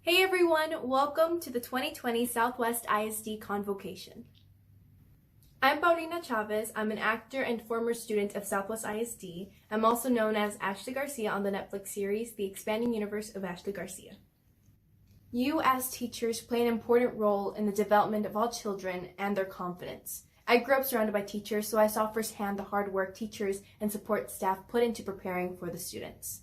Hey everyone, welcome to the 2020 Southwest ISD Convocation. I'm Paulina Chavez. I'm an actor and former student of Southwest ISD. I'm also known as Ashley Garcia on the Netflix series, The Expanding Universe of Ashley Garcia. You as teachers play an important role in the development of all children and their confidence. I grew up surrounded by teachers, so I saw firsthand the hard work teachers and support staff put into preparing for the students.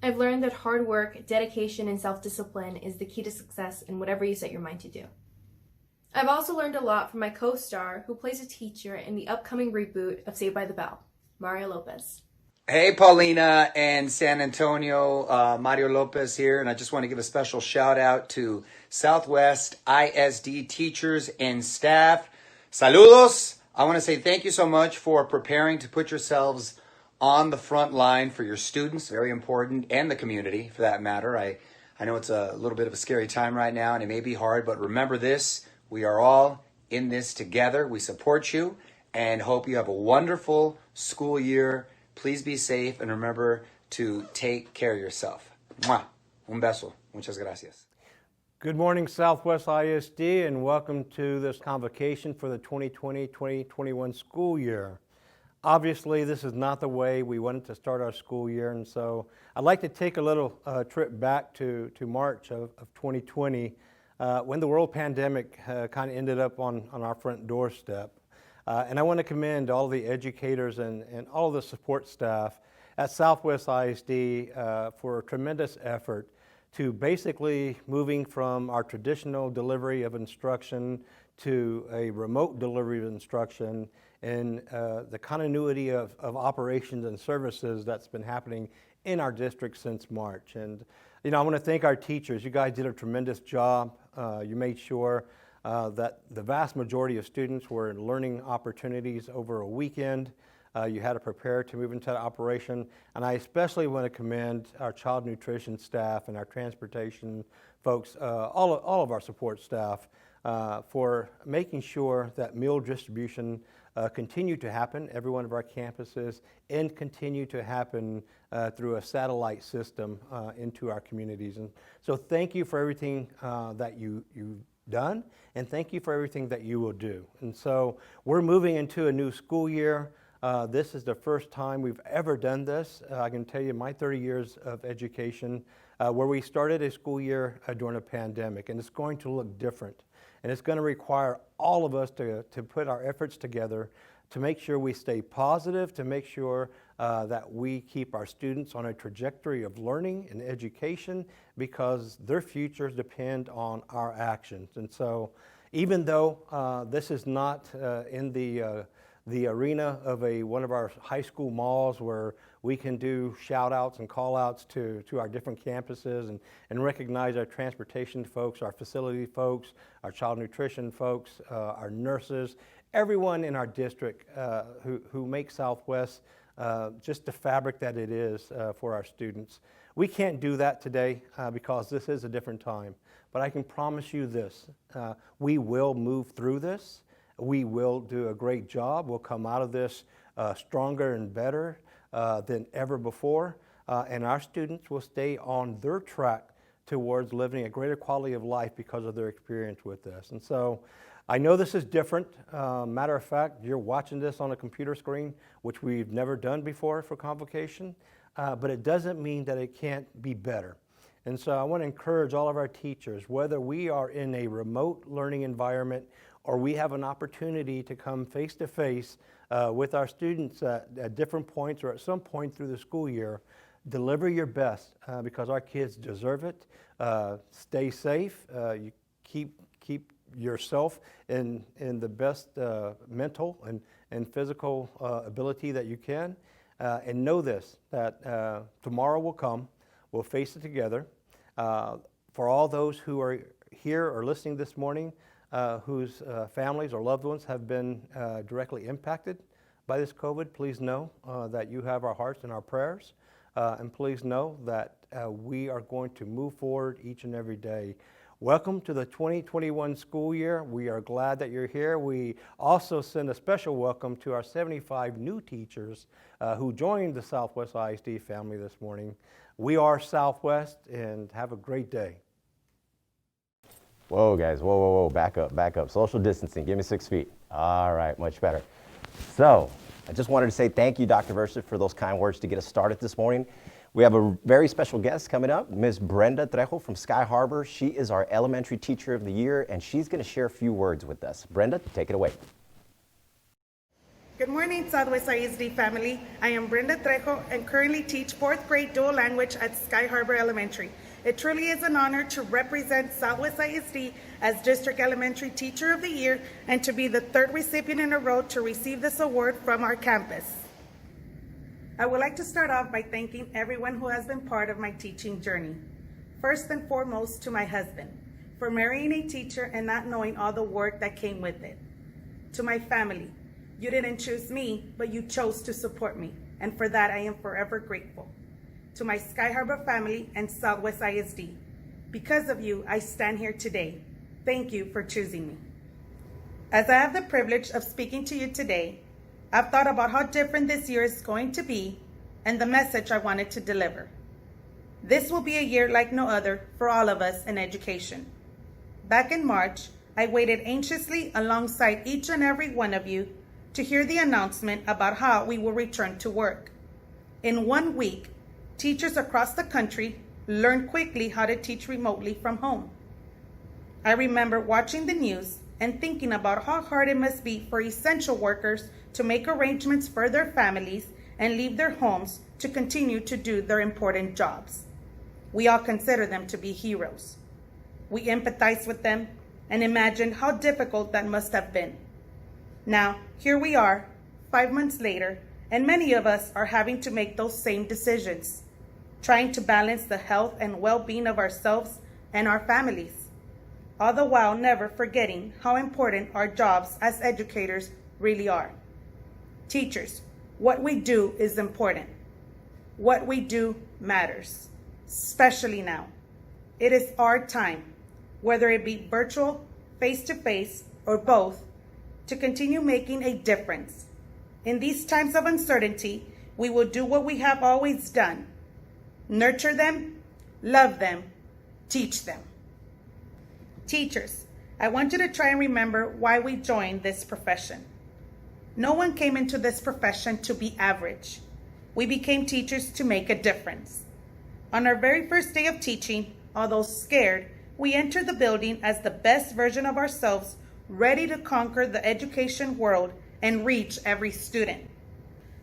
I've learned that hard work, dedication, and self-discipline is the key to success in whatever you set your mind to do. I've also learned a lot from my co-star, who plays a teacher in the upcoming reboot of Saved by the Bell, Mario Lopez. Hey, Paulina and San Antonio, Mario Lopez here, and I just want to give a special shout out to Southwest ISD teachers and staff. Saludos! I want to say thank you so much for preparing to put yourselves on the front line for your students, very important, and the community for that matter. I know it's a little bit of a scary time right now and it may be hard, but remember this, we are all in this together. We support you and hope you have a wonderful school year. Please be safe and remember to take care of yourself. Mwah. Un beso. Muchas gracias. Good morning, Southwest ISD, and welcome to this convocation for the 2020-2021 school year. Obviously, this is not the way we wanted to start our school year, and so I'd like to take a little trip back to March of 2020 when the world pandemic kind of ended up on our front doorstep. And I want to commend all the educators and all the support staff at Southwest ISD for a tremendous effort to basically moving from our traditional delivery of instruction to a remote delivery of instruction and the continuity of operations and services that's been happening in our district since March. And I want to thank our teachers. You guys did a tremendous job. You made sure that the vast majority of students were in learning opportunities over a weekend. You had to prepare to move into that operation. And I especially want to commend our child nutrition staff and our transportation folks, all of our support staff, for making sure that meal distribution continue to happen, every one of our campuses, and continue to happen through a satellite system into our communities. And so thank you for everything that you've done, and thank you for everything that you will do. And so we're moving into a new school year. This is the first time we've ever done this. I can tell you my 30 years of education, where we started a school year during a pandemic, and it's going to look different. And it's going to require all of us to put our efforts together to make sure we stay positive, to make sure that we keep our students on a trajectory of learning and education, because their futures depend on our actions. And so even though this is not in the arena of one of our high school malls where we can do shout outs and call outs to our different campuses and recognize our transportation folks, our facility folks, our child nutrition folks, our nurses, everyone in our district who make Southwest just the fabric that it is for our students. We can't do that today because this is a different time, but I can promise you this, we will move through this. We will do a great job. We'll come out of this stronger and better than ever before. And our students will stay on their track towards living a greater quality of life because of their experience with this. And so I know this is different. Matter of fact, you're watching this on a computer screen, which we've never done before for Convocation, but it doesn't mean that it can't be better. And so I want to encourage all of our teachers, whether we are in a remote learning environment or we have an opportunity to come face-to-face with our students at different points or at some point through the school year, deliver your best because our kids deserve it. Stay safe. You keep yourself in the best mental and physical ability that you can. And know this, that tomorrow will come. We'll face it together. For all those who are here or listening this morning, whose families or loved ones have been directly impacted by this COVID, please know that you have our hearts and our prayers. And please know that we are going to move forward each and every day. Welcome to the 2021 school year. We are glad that you're here. We also send a special welcome to our 75 new teachers who joined the Southwest ISD family this morning. We are Southwest, and have a great day. Whoa, guys, whoa, back up. Social distancing, give me 6 feet. All right, much better. So, I just wanted to say thank you, Dr. Versa, for those kind words to get us started this morning. We have a very special guest coming up, Ms. Brenda Trejo from Sky Harbor. She is our Elementary Teacher of the Year, and she's going to share a few words with us. Brenda, take it away. Good morning, Southwest ISD family. I am Brenda Trejo and currently teach 4th grade dual language at Sky Harbor Elementary. It truly is an honor to represent Southwest ISD as District Elementary Teacher of the Year and to be the 3rd recipient in a row to receive this award from our campus. I would like to start off by thanking everyone who has been part of my teaching journey. First and foremost, to my husband, for marrying a teacher and not knowing all the work that came with it. To my family, you didn't choose me, but you chose to support me, and for that I am forever grateful. To my Sky Harbor family and Southwest ISD, because of you, I stand here today. Thank you for choosing me. As I have the privilege of speaking to you today, I've thought about how different this year is going to be and the message I wanted to deliver. This will be a year like no other for all of us in education. Back in March, I waited anxiously alongside each and every one of you to hear the announcement about how we will return to work. In 1 week, teachers across the country learned quickly how to teach remotely from home. I remember watching the news and thinking about how hard it must be for essential workers to make arrangements for their families and leave their homes to continue to do their important jobs. We all consider them to be heroes. We empathize with them and imagine how difficult that must have been. Now, here we are, 5 months later, and many of us are having to make those same decisions, trying to balance the health and well-being of ourselves and our families, all the while never forgetting how important our jobs as educators really are. Teachers, what we do is important. What we do matters, especially now. It is our time, whether it be virtual, face-to-face, or both, to continue making a difference. In these times of uncertainty, we will do what we have always done. Nurture them, love them, teach them. Teachers, I want you to try and remember why we joined this profession. No one came into this profession to be average. We became teachers to make a difference. On our very first day of teaching, although scared, we entered the building as the best version of ourselves, ready to conquer the education world and reach every student.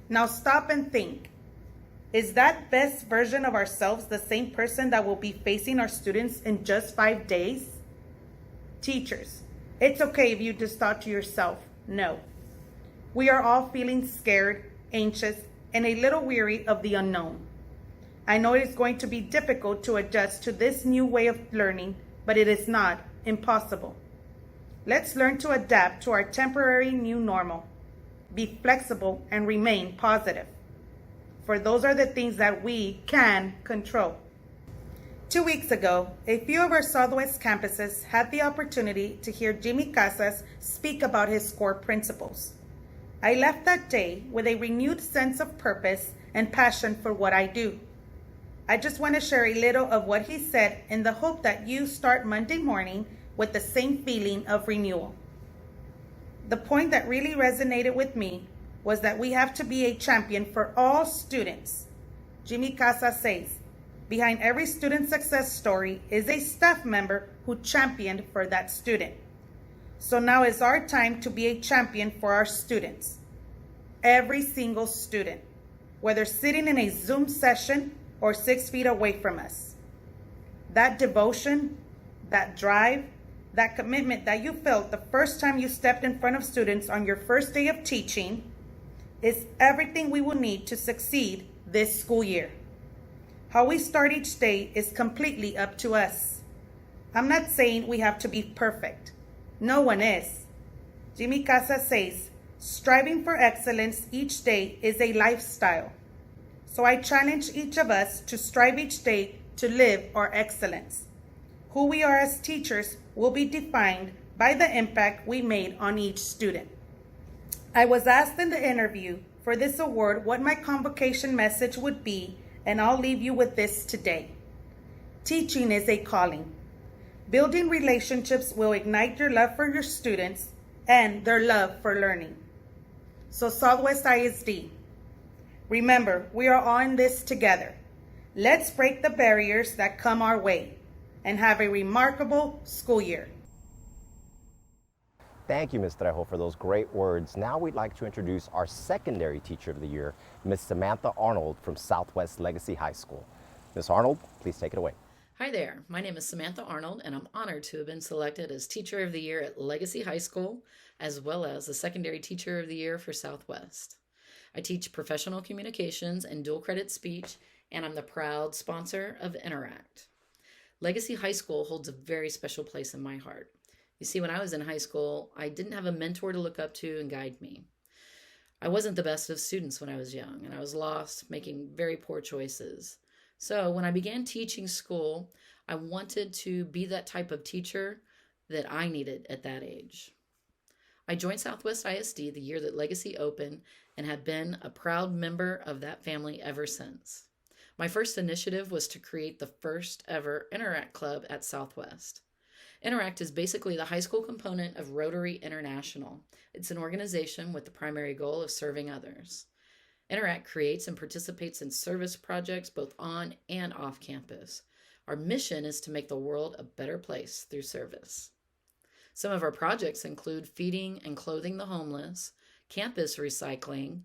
Now stop and think. Is that best version of ourselves the same person that will be facing our students in just 5 days? Teachers, it's okay if you just thought to yourself, no. We are all feeling scared, anxious, and a little weary of the unknown. I know it is going to be difficult to adjust to this new way of learning, but it is not impossible. Let's learn to adapt to our temporary new normal. Be flexible and remain positive. For those are the things that we can control. 2 weeks ago, a few of our Southwest campuses had the opportunity to hear Jimmy Casas speak about his core principles. I left that day with a renewed sense of purpose and passion for what I do. I just want to share a little of what he said in the hope that you start Monday morning with the same feeling of renewal. The point that really resonated with me was that we have to be a champion for all students. Jimmy Casas says, behind every student success story is a staff member who championed for that student. So now is our time to be a champion for our students. Every single student, whether sitting in a Zoom session or 6 feet away from us. That devotion, that drive, that commitment that you felt the first time you stepped in front of students on your first day of teaching is everything we will need to succeed this school year. How we start each day is completely up to us. I'm not saying we have to be perfect. No one is. Jimmy Casas says, striving for excellence each day is a lifestyle. So I challenge each of us to strive each day to live our excellence. Who we are as teachers will be defined by the impact we made on each student. I was asked in the interview for this award what my convocation message would be, and I'll leave you with this today. Teaching is a calling. Building relationships will ignite your love for your students and their love for learning. So Southwest ISD, remember, we are all in this together. Let's break the barriers that come our way and have a remarkable school year. Thank you, Ms. Trejo, for those great words. Now we'd like to introduce our secondary teacher of the year, Ms. Samantha Arnold from Southwest Legacy High School. Ms. Arnold, please take it away. Hi there, my name is Samantha Arnold, and I'm honored to have been selected as Teacher of the Year at Legacy High School, as well as the Secondary Teacher of the Year for Southwest. I teach professional communications and dual credit speech, and I'm the proud sponsor of Interact. Legacy High School holds a very special place in my heart. You see, when I was in high school, I didn't have a mentor to look up to and guide me. I wasn't the best of students when I was young, and I was lost, making very poor choices. So when I began teaching school, I wanted to be that type of teacher that I needed at that age. I joined Southwest ISD the year that Legacy opened and have been a proud member of that family ever since. My first initiative was to create the first ever Interact Club at Southwest. Interact is basically the high school component of Rotary International. It's an organization with the primary goal of serving others. Interact creates and participates in service projects both on and off campus. Our mission is to make the world a better place through service. Some of our projects include feeding and clothing the homeless, campus recycling,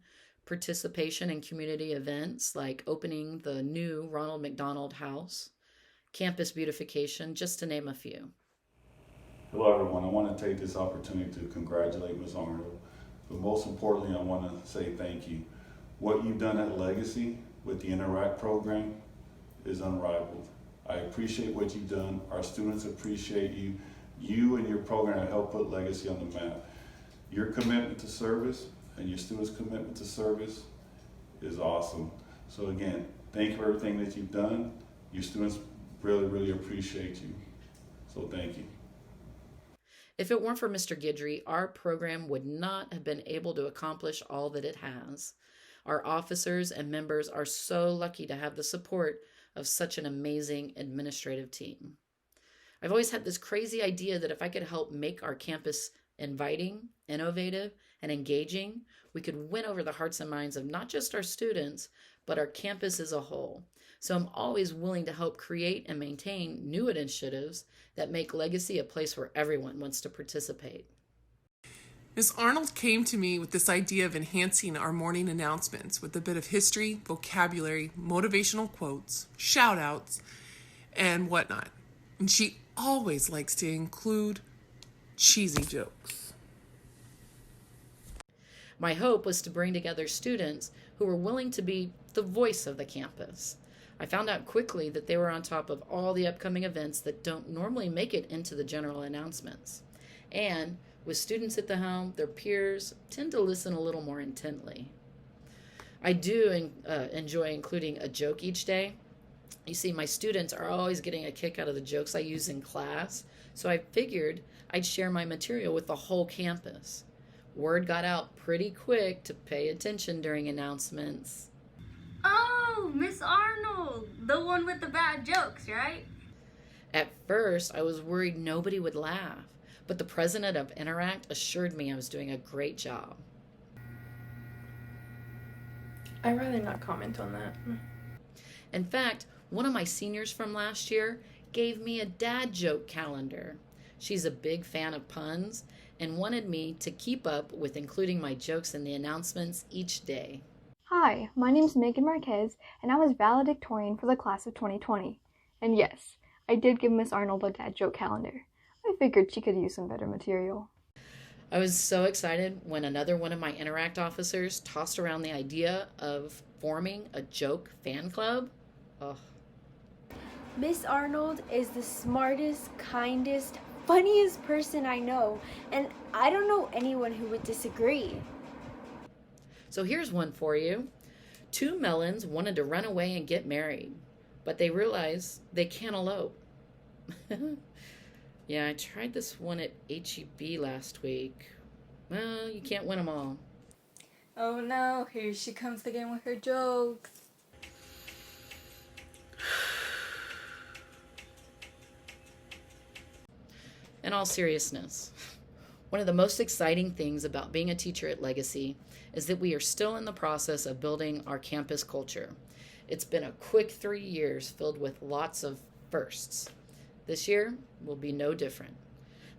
participation in community events like opening the new Ronald McDonald House, campus beautification, just to name a few. Hello everyone, I want to take this opportunity to congratulate Ms. Arnold, but most importantly I want to say thank you. What you've done at Legacy with the Interact program is unrivaled. I appreciate what you've done, our students appreciate you. You and your program have helped put Legacy on the map. Your commitment to service and your students' commitment to service is awesome. So again, thank you for everything that you've done. Your students really appreciate you. So thank you. If it weren't for Mr. Guidry, our program would not have been able to accomplish all that it has. Our officers and members are so lucky to have the support of such an amazing administrative team. I've always had this crazy idea that if I could help make our campus inviting, innovative, and engaging, we could win over the hearts and minds of not just our students, but our campus as a whole. So I'm always willing to help create and maintain new initiatives that make Legacy a place where everyone wants to participate. Ms. Arnold came to me with this idea of enhancing our morning announcements with a bit of history, vocabulary, motivational quotes, shout outs, and whatnot. And she always likes to include cheesy jokes. My hope was to bring together students who were willing to be the voice of the campus. I found out quickly that they were on top of all the upcoming events that don't normally make it into the general announcements. And with students at the helm, their peers tend to listen a little more intently. I do enjoy including a joke each day. You see, my students are always getting a kick out of the jokes I use in class, so I figured I'd share my material with the whole campus. Word got out pretty quick to pay attention during announcements. Oh, Miss Arnold, the one with the bad jokes, right? At first, I was worried nobody would laugh, but the president of Interact assured me I was doing a great job. I'd rather not comment on that. In fact, one of my seniors from last year gave me a dad joke calendar. She's a big fan of puns and wanted me to keep up with including my jokes in the announcements each day. Hi, my name's Megan Marquez, and I was valedictorian for the class of 2020. And yes, I did give Miss Arnold a dad joke calendar. I figured she could use some better material. I was so excited when another one of my Interact officers tossed around the idea of forming a joke fan club. Ugh. Miss Arnold is the smartest, kindest, funniest person I know, and I don't know anyone who would disagree. So here's one for you. 2 melons wanted to run away and get married, but they realized they can't elope. Yeah, I tried this one at HEB last week. Well, you can't win them all. Oh no, here she comes again with her jokes. In all seriousness, one of the most exciting things about being a teacher at Legacy is that we are still in the process of building our campus culture. It's been a quick 3 years filled with lots of firsts. This year will be no different.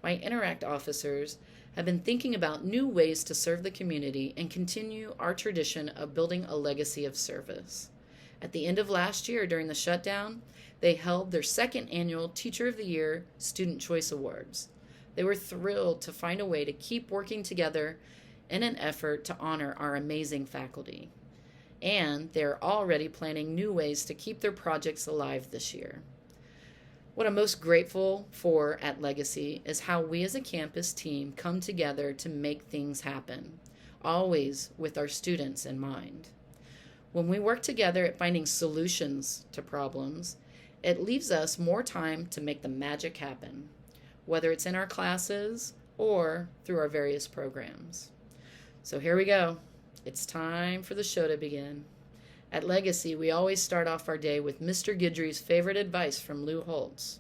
My Interact officers have been thinking about new ways to serve the community and continue our tradition of building a legacy of service. At the end of last year, during the shutdown, they held their second annual Teacher of the Year Student Choice Awards. They were thrilled to find a way to keep working together in an effort to honor our amazing faculty. And they're already planning new ways to keep their projects alive this year. What I'm most grateful for at Legacy is how we as a campus team come together to make things happen, always with our students in mind. When we work together at finding solutions to problems, it leaves us more time to make the magic happen, whether it's in our classes or through our various programs. So here we go. It's time for the show to begin. At Legacy, we always start off our day with Mr. Guidry's favorite advice from Lou Holtz.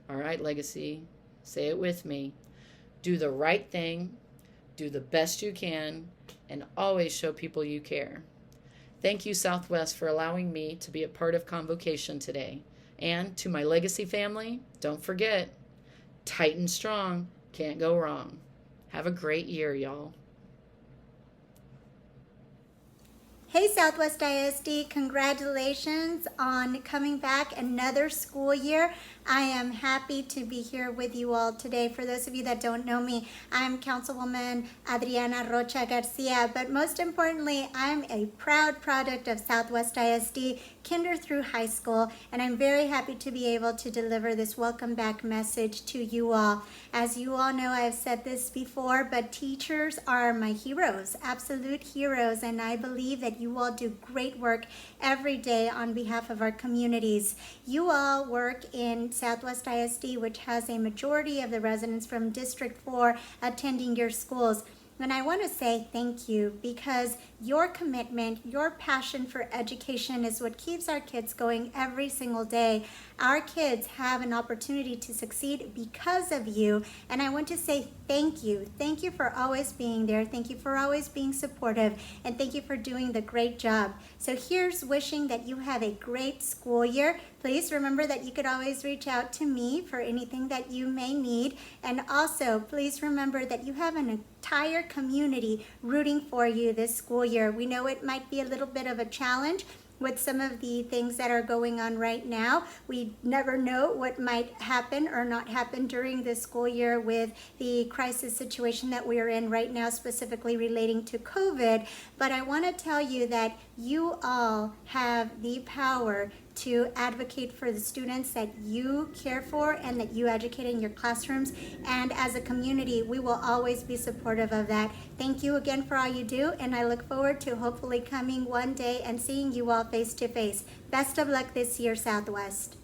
All right, Legacy, say it with me. Do the right thing, do the best you can, and always show people you care. Thank you, Southwest, for allowing me to be a part of Convocation today. And to my Legacy family, don't forget, tight and strong, can't go wrong. Have a great year, y'all. Hey Southwest ISD, congratulations on coming back another school year. I am happy to be here with you all today. For those of you that don't know me, I'm Councilwoman Adriana Rocha Garcia, but most importantly, I'm a proud product of Southwest ISD, kinder through high school, and I'm very happy to be able to deliver this welcome back message to you all. As you all know, I've said this before, but teachers are my heroes, absolute heroes, and I believe that you all do great work every day on behalf of our communities. You all work in Southwest ISD, which has a majority of the residents from District 4 attending your schools. And I want to say thank you, because your commitment, your passion for education is what keeps our kids going every single day. Our kids have an opportunity to succeed because of you. And I want to say thank you. Thank you for always being there. Thank you for always being supportive. And thank you for doing the great job. So here's wishing that you have a great school year. Please remember that you could always reach out to me for anything that you may need. And also, please remember that you have an entire community rooting for you this school year. We know it might be a little bit of a challenge with some of the things that are going on right now. We never know what might happen or not happen during this school year with the crisis situation that we are in right now, specifically relating to COVID. But I want to tell you that you all have the power to advocate for the students that you care for and that you educate in your classrooms. And as a community, we will always be supportive of that. Thank you again for all you do, and I look forward to hopefully coming one day and seeing you all face to face. Best of luck this year, Southwest.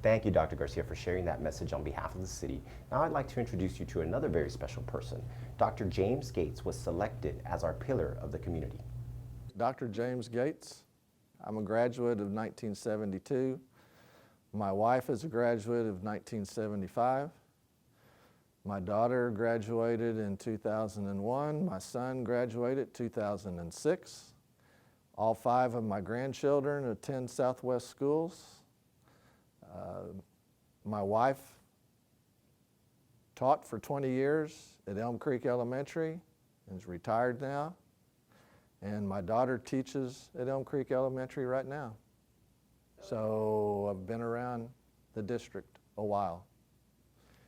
Thank you, Dr. Garcia, for sharing that message on behalf of the city. Now I'd like to introduce you to another very special person. Dr. James Gates was selected as our pillar of the community. Dr. James Gates. I'm a graduate of 1972. My wife is a graduate of 1975. My daughter graduated in 2001. My son graduated 2006. All 5 of my grandchildren attend Southwest schools. My wife taught for 20 years at Elm Creek Elementary and is retired now. And my daughter teaches at Elm Creek Elementary right now. So I've been around the district a while.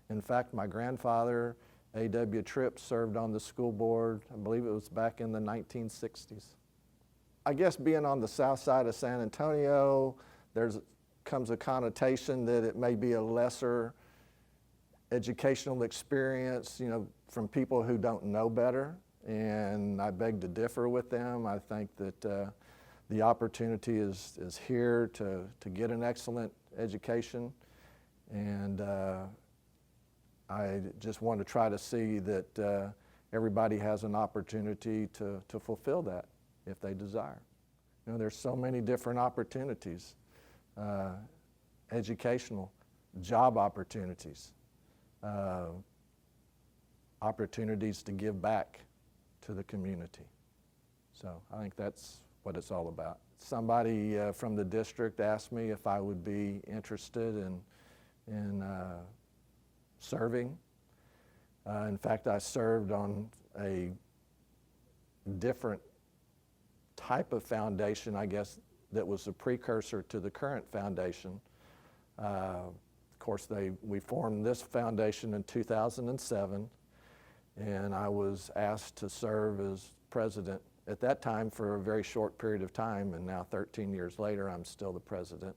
In fact, my grandfather, A.W. Tripp, served on the school board, I believe it was back in the 1960s. I guess being on the south side of San Antonio, comes a connotation that it may be a lesser educational experience, from people who don't know better. And I beg to differ with them. I think that the opportunity is here to get an excellent education, and I just want to try to see that everybody has an opportunity to fulfill that if they desire. There's so many different opportunities, educational, job opportunities, opportunities to give back to the community. So I think that's what it's all about. Somebody from the district asked me if I would be interested in serving. In fact, I served on a different type of foundation, I guess, that was a precursor to the current foundation. Of course, we formed this foundation in 2007, and I was asked to serve as president at that time for a very short period of time, and now 13 years later, I'm still the president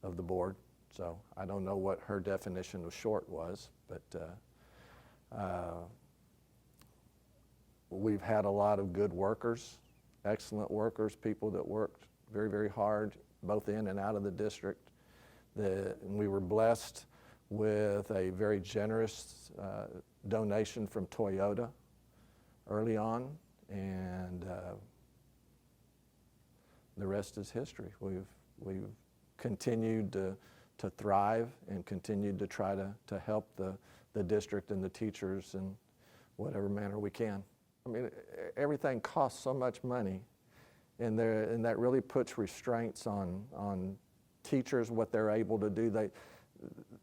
of the board. So I don't know what her definition of short was, but we've had a lot of good workers, excellent workers, people that worked very, very hard, both in and out of the district. And we were blessed with a very generous donation from Toyota early on, and the rest is history. We've continued to thrive and continued to try to help the district and the teachers in whatever manner we can. I mean, everything costs so much money, and that really puts restraints on teachers, what they're able to do.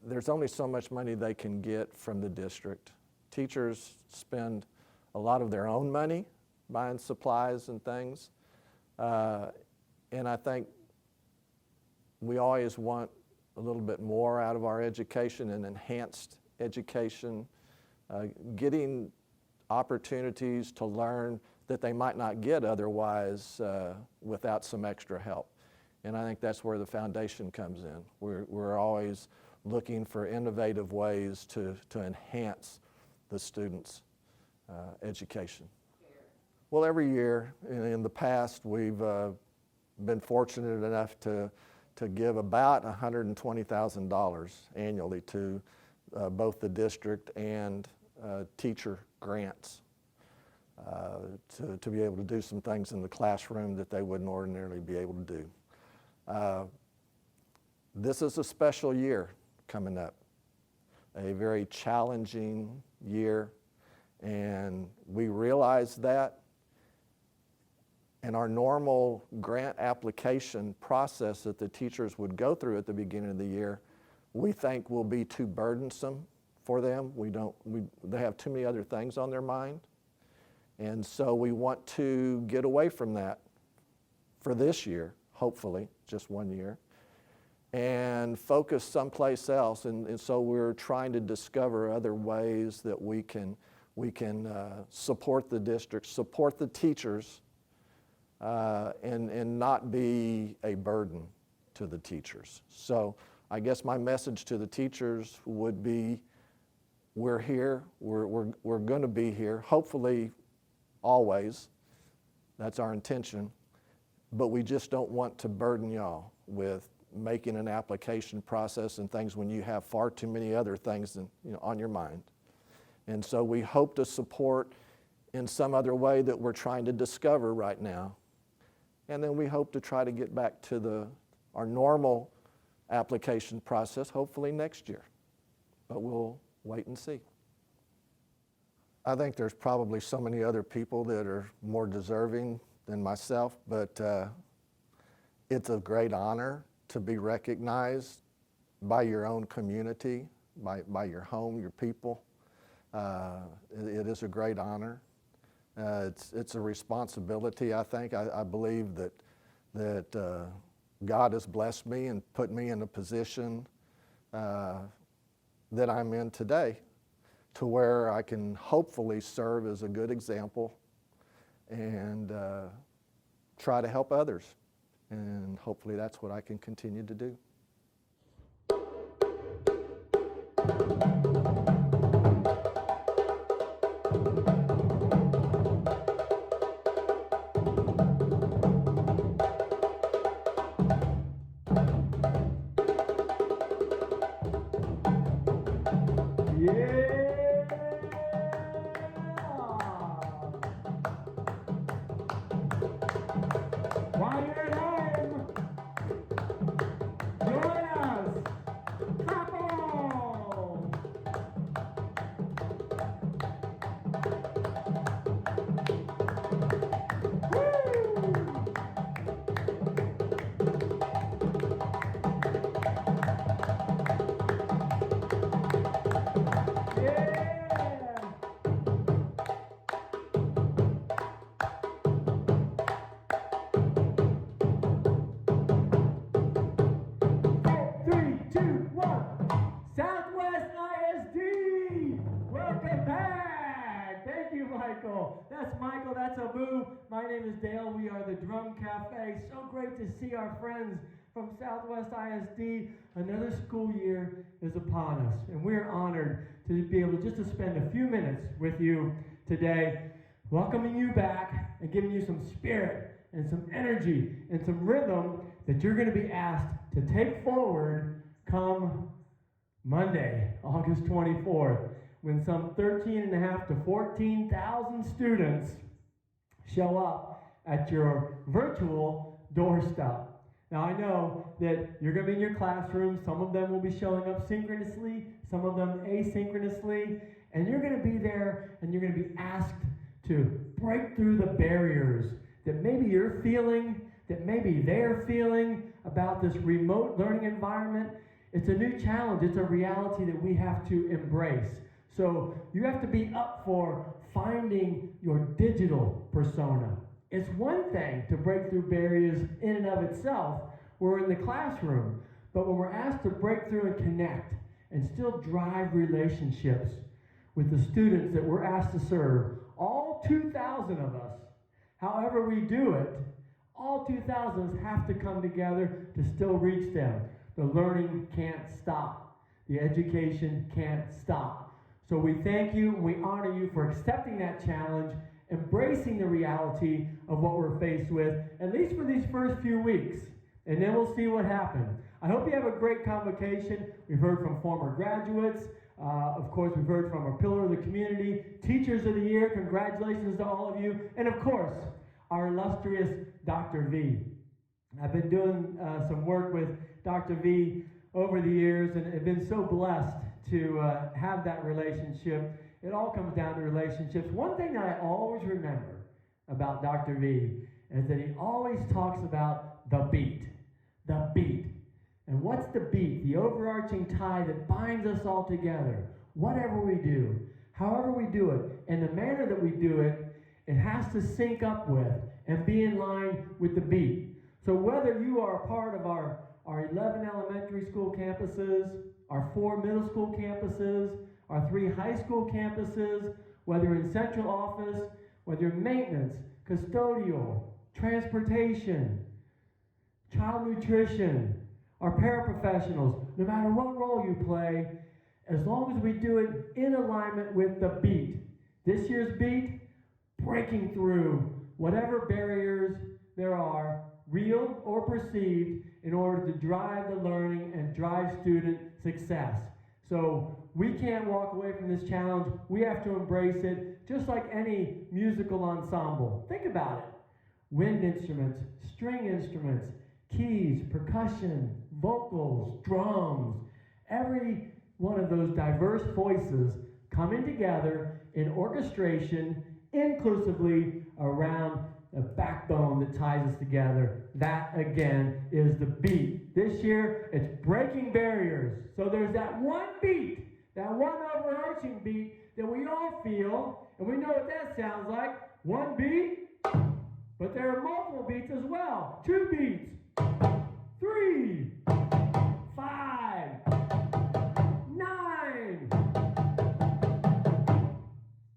There's only so much money they can get from the district. Teachers spend a lot of their own money buying supplies and things, and I think we always want a little bit more out of our education, and enhanced education, getting opportunities to learn that they might not get otherwise without some extra help. And I think that's where the foundation comes in. We're always looking for innovative ways to enhance the students' education. Well, every year in the past, we've been fortunate enough to give about $120,000 annually to both the district and teacher grants to be able to do some things in the classroom that they wouldn't ordinarily be able to do. This is a special year coming up, a very challenging year, and we realize that. And our normal grant application process that the teachers would go through at the beginning of the year, we think will be too burdensome for them. They have too many other things on their mind. And so we want to get away from that for this year, hopefully, just one year, and focus someplace else. And so we're trying to discover other ways that we can support the district, support the teachers, and not be a burden to the teachers. So I guess my message to the teachers would be, we're here, we're going to be here, hopefully always. That's our intention. But we just don't want to burden y'all with making an application process and things when you have far too many other things on your mind. And so we hope to support in some other way that we're trying to discover right now. And then we hope to try to get back to our normal application process, hopefully next year. But we'll wait and see. I think there's probably so many other people that are more deserving than myself, but it's a great honor to be recognized by your own community, by your home, your people. It is a great honor. It's a responsibility, I think. I believe that God has blessed me and put me in a position that I'm in today, to where I can hopefully serve as a good example and try to help others. And hopefully that's what I can continue to do. Michael. That's a boo. My name is Dale. We are the Drum Cafe. So great to see our friends from Southwest ISD. Another school year is upon us, and we're honored to be able just to spend a few minutes with you today, welcoming you back and giving you some spirit and some energy and some rhythm that you're going to be asked to take forward come Monday, August 24th, when some 13,500 to 14,000 students show up at your virtual doorstep. Now, I know that you're going to be in your classroom. Some of them will be showing up synchronously, some of them asynchronously, and you're going to be there and you're going to be asked to break through the barriers that maybe you're feeling, that maybe they're feeling about this remote learning environment. It's a new challenge. It's a reality that we have to embrace. So you have to be up for finding your digital persona. It's one thing to break through barriers in and of itself. We're in the classroom. But when we're asked to break through and connect and still drive relationships with the students that we're asked to serve, all 2,000 of us, however we do it, all 2,000 have to come together to still reach them. The learning can't stop. The education can't stop. So we thank you and we honor you for accepting that challenge, embracing the reality of what we're faced with, at least for these first few weeks. And then we'll see what happens. I hope you have a great convocation. We've heard from former graduates. Of course, we've heard from a pillar of the community, Teachers of the Year. Congratulations to all of you. And of course, our illustrious Dr. V. I've been doing some work with Dr. V over the years and have been so blessed to have that relationship. It all comes down to relationships. One thing that I always remember about Dr. V is that he always talks about the beat. The beat. And what's the beat? The overarching tie that binds us all together. Whatever we do, however we do it, and the manner that we do it, it has to sync up with and be in line with the beat. So whether you are a part of our 11 elementary school campuses, our 4 middle school campuses, our 3 high school campuses, whether you're in central office, whether you're maintenance, custodial, transportation, child nutrition, our paraprofessionals, no matter what role you play, as long as we do it in alignment with the beat. This year's beat, breaking through whatever barriers there are, real or perceived, in order to drive the learning and drive student success. So we can't walk away from this challenge. We have to embrace it, just like any musical ensemble. Think about it. Wind instruments, string instruments, keys, percussion, vocals, drums. Every one of those diverse voices coming together in orchestration, inclusively around a backbone that ties us together. That, again, is the beat. This year, it's breaking barriers. So there's that one beat, that one overarching beat that we all feel, and we know what that sounds like. One beat, but there are multiple beats as well. 2 beats, 3, 5, 9.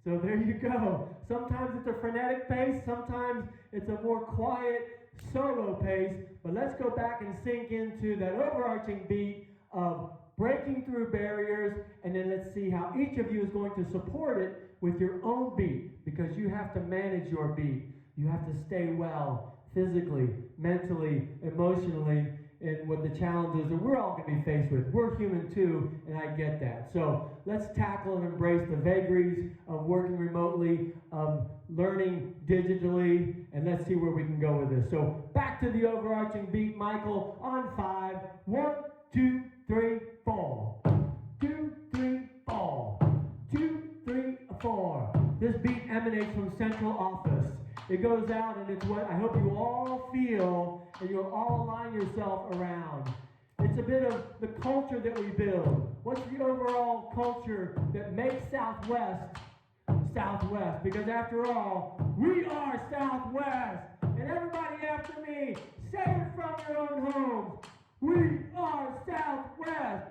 So there you go. Sometimes it's a frenetic pace, sometimes it's a more quiet solo pace, but let's go back and sink into that overarching beat of breaking through barriers, and then let's see how each of you is going to support it with your own beat, because you have to manage your beat. You have to stay well physically, mentally, emotionally, and with the challenges that we're all going to be faced with. We're human too, and I get that. So let's tackle and embrace the vagaries of working remotely, of learning digitally, and let's see where we can go with this. So back to the overarching beat, Michael, on 5. 1, 2, 3, 4. 2, 3, 4. 2, 3, 4. This beat emanates from central office. It goes out, and it's what I hope you all feel and you'll all align yourself around. It's a bit of the culture that we build. What's the overall culture that makes Southwest Southwest? Because after all, we are Southwest. And everybody after me, say it from your own homes. We are Southwest.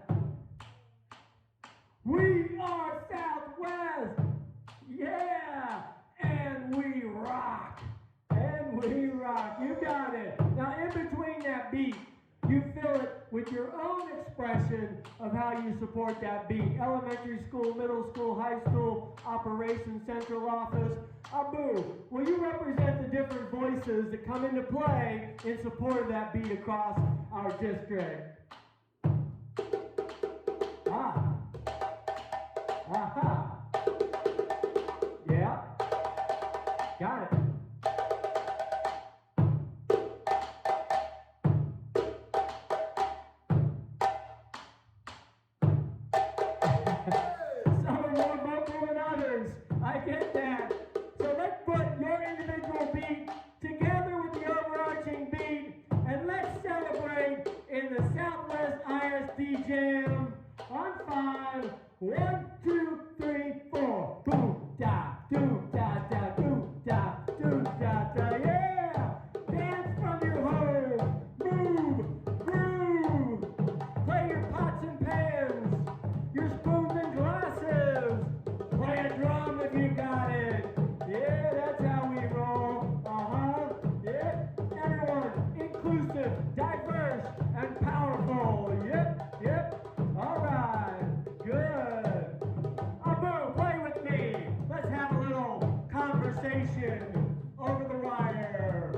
We are Southwest. Yeah. And we how you support that beat. Elementary school, middle school, high school, operations central office. Abu, will you represent the different voices that come into play in support of that beat across our district? Ah. Aha. Yeah. Got it. Some are more vocal than others. I get that. So let's put your individual beat together with the overarching beat, and let's celebrate in the Southwest ISD Jam on 5. 1, 2, 3, 4. Boom, da, do, da, da, do, da, do, da, da. Yeah! Dance from your home. Move, groove. Play your pots and pans, your spoons and glasses. Play a drum if you got it. Yeah, that's how we roll. Yeah. Everyone, inclusive, diverse, and powerful. Yep. All right. Good. Abu, play with me. Let's have a little conversation over the wire.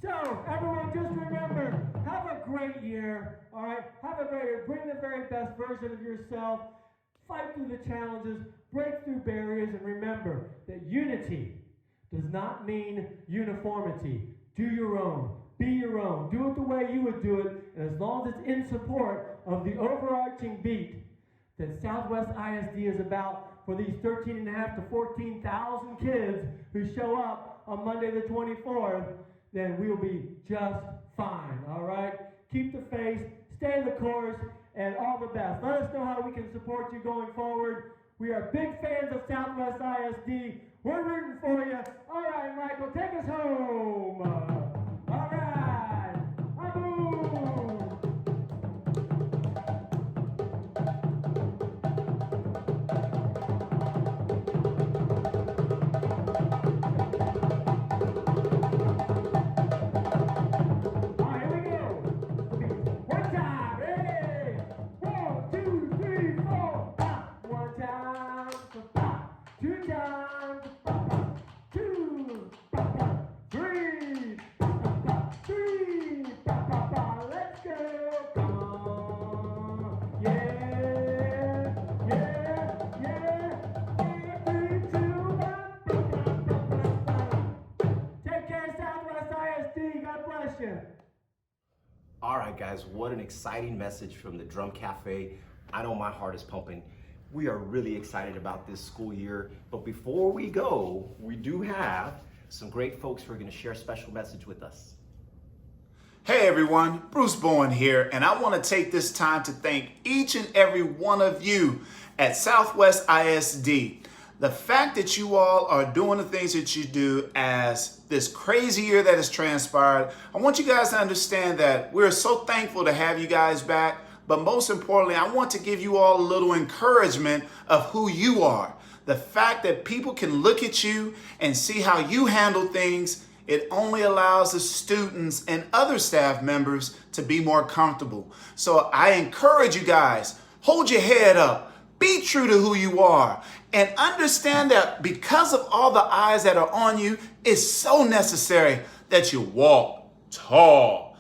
So, everyone, just remember, have a great year, all right? Have a great year. Bring the very best version of yourself. Fight through the challenges, break through barriers, and remember that unity does not mean uniformity. Do your own. Be your own. Do it the way you would do it, and as long as it's in support of the overarching beat that Southwest ISD is about for these 13,500 to 14,000 kids who show up on Monday the 24th, then we'll be just fine, all right? Keep the faith, stay the course, and all the best. Let us know how we can support you going forward. We are big fans of Southwest ISD. We're rooting for you. All right, Michael, take us home. All right. Abu. All right, guys, what an exciting message from the Drum Cafe. I know my heart is pumping. We are really excited about this school year, but before we go, we do have some great folks who are going to share a special message with us. Hey everyone, Bruce Bowen here, and I want to take this time to thank each and every one of you at Southwest ISD. The fact that you all are doing the things that you do as this crazy year that has transpired, I want you guys to understand that we're so thankful to have you guys back, but most importantly, I want to give you all a little encouragement of who you are. The fact that people can look at you and see how you handle things, it only allows the students and other staff members to be more comfortable. So I encourage you guys, hold your head up, be true to who you are, and understand that because of all the eyes that are on you, it's so necessary that you walk tall.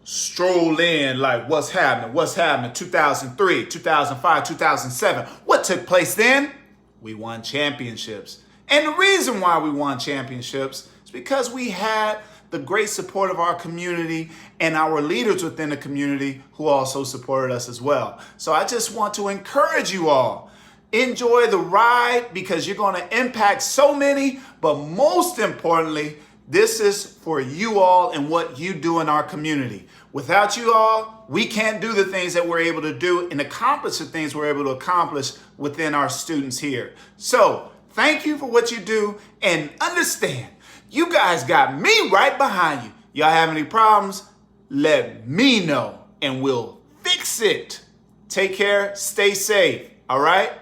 stroll in like, what's happening? What's happening? 2003, 2005, 2007. What took place then? We won championships. And the reason why we won championships is because we had the great support of our community and our leaders within the community who also supported us as well. So I just want to encourage you all. Enjoy the ride because you're going to impact so many, but most importantly, this is for you all and what you do in our community. Without you all, we can't do the things that we're able to do and accomplish the things we're able to accomplish within our students here. So thank you for what you do, and understand, you guys got me right behind you. Y'all have any problems? Let me know and we'll fix it. Take care, stay safe, all right?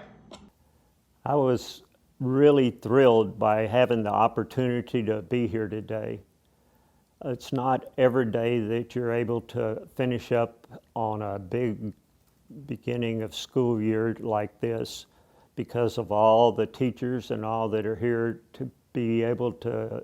I was really thrilled by having the opportunity to be here today. It's not every day that you're able to finish up on a big beginning of school year like this because of all the teachers and all that are here to be able to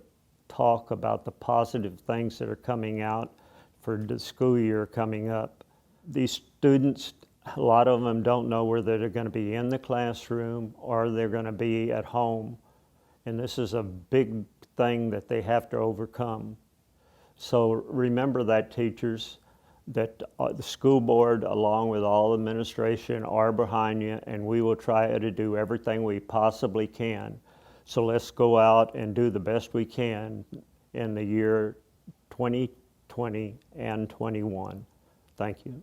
talk about the positive things that are coming out for the school year coming up. These students, a lot of them don't know whether they're going to be in the classroom or they're going to be at home. And this is a big thing that they have to overcome. So remember that, teachers, that the school board, along with all administration, are behind you, and we will try to do everything we possibly can. So let's go out and do the best we can in the year 2020 and 21. Thank you.